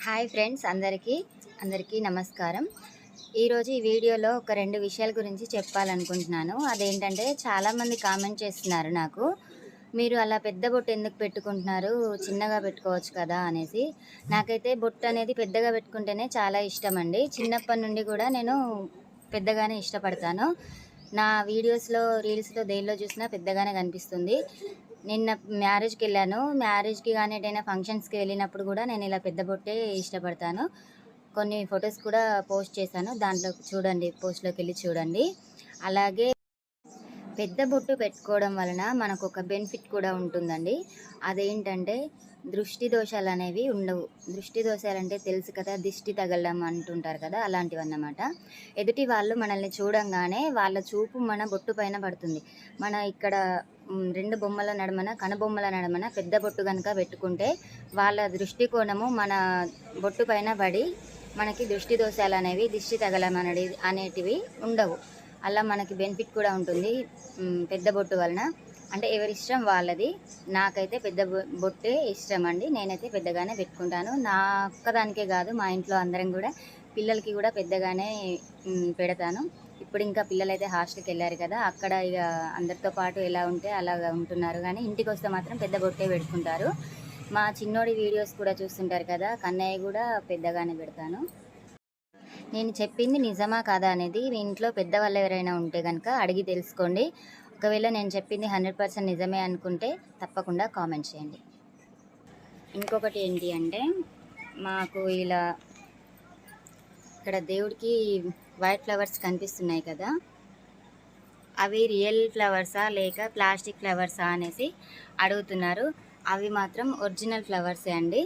Hi friends, అందరికీ నమస్కారం. ఈరోజు ఈ వీడియోలో ఒక 2 విషయాల గురించి చెప్పాలనుకుంటున్నాను. అదేంటంటే, చాలామంది కామెంట్ చేస్తున్నారు నాకు, మీరు అలా పెద్ద బొట్టు ఎందుకు పెట్టుకుంటున్నారు, చిన్నగా పెట్టుకోవచ్చు కదా అనేసి. నాకైతే బొట్టు అనేది పెద్దగా పెట్టుకుంటేనే చాలా ఇష్టం అండి. చిన్నప్పటి నుండి కూడా నేను పెద్దగానే ఇష్టపడతాను. నా వీడియోస్లో, రీల్స్లో దేనిలో చూసినా పెద్దగానే కనిపిస్తుంది. నిన్న మ్యారేజ్కి వెళ్ళాను. మ్యారేజ్కి కానీ ఎటైనా ఫంక్షన్స్కి వెళ్ళినప్పుడు కూడా నేను ఇలా పెద్ద బొట్టే ఇష్టపడతాను. కొన్ని ఫొటోస్ కూడా పోస్ట్ చేశాను, దాంట్లో చూడండి, పోస్ట్లోకి వెళ్ళి చూడండి. అలాగే పెద్ద బొట్టు పెట్టుకోవడం వలన మనకు ఒక బెనిఫిట్ కూడా ఉంటుందండి. అదేంటంటే, దృష్టి దోషాలు అనేవి ఉండవు. దృష్టి దోషాలు అంటే తెలుసు కదా, దిష్టి తగలడం అంటుంటారు కదా, అలాంటివన్నమాట. ఎదుటి వాళ్ళు మనల్ని చూడంగానే వాళ్ళ చూపు మన బొట్టు పైన పడుతుంది. మన ఇక్కడ 2 బొమ్మల నడుమన, కనుబొమ్మల నడుమన పెద్ద బొట్టు కనుక పెట్టుకుంటే వాళ్ళ దృష్టికోణము మన బొట్టు పైన పడి మనకి దృష్టి దోషాలు అనేవి, దిష్టి తగలం అనేటివి ఉండవు. అలా మనకి బెనిఫిట్ కూడా ఉంటుంది పెద్ద బొట్టు వలన. అంటే ఎవరి ఇష్టం వాళ్ళది. నాకైతే పెద్ద బొట్టే ఇష్టం అండి. నేనైతే పెద్దగానే పెట్టుకుంటాను. నా ఒక్కదానికే కాదు, మా ఇంట్లో అందరం కూడా, పిల్లలకి కూడా పెద్దగానే పెడతాను. ఇప్పుడు ఇంకా పిల్లలైతే హాస్టల్కి వెళ్ళారు కదా, అక్కడ ఇక అందరితో పాటు ఎలా ఉంటే అలాగా ఉంటున్నారు. కానీ ఇంటికి వస్తే మాత్రం పెద్ద బొట్టే పెట్టుకుంటారు. మా చిన్నోడి వీడియోస్ కూడా చూస్తుంటారు కదా, కన్నయ్య కూడా పెద్దగానే పెడతాను. నేను చెప్పింది నిజమా కాదా అనేది మీ ఇంట్లో పెద్దవాళ్ళు ఎవరైనా ఉంటే కనుక అడిగి తెలుసుకోండి. ఒకవేళ నేను చెప్పింది 100% నిజమే అనుకుంటే తప్పకుండా కామెంట్ చేయండి. ఇంకొకటి ఏంటి అంటే, మాకు ఇలా ఇక్కడ దేవుడికి వైట్ ఫ్లవర్స్ కనిపిస్తున్నాయి కదా, అవి రియల్ ఫ్లవర్సా లేక ప్లాస్టిక్ ఫ్లవర్సా అనేసి అడుగుతున్నారు. అవి మాత్రం ఒరిజినల్ ఫ్లవర్సే అండి.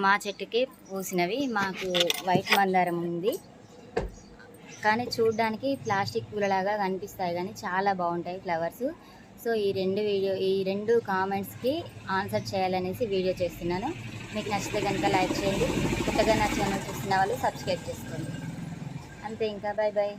మా చెట్టుకే పూసినవి. మాకు వైట్ మందారం ఉంది, కానీ చూడడానికి ప్లాస్టిక్ పూలలాగా కనిపిస్తాయి, కానీ చాలా బాగుంటాయి ఫ్లవర్స్. సో ఈ రెండు కామెంట్స్కి ఆన్సర్ చేయాలనేసి వీడియో చేస్తున్నాను. మీకు నచ్చితే కనుక లైక్ చేయండి. కొత్తగా నా ఛానల్ చూస్తున్న వాళ్ళు సబ్స్క్రైబ్ చేసుకోండి. అంతే, ఇంకా బాయ్ బాయ్.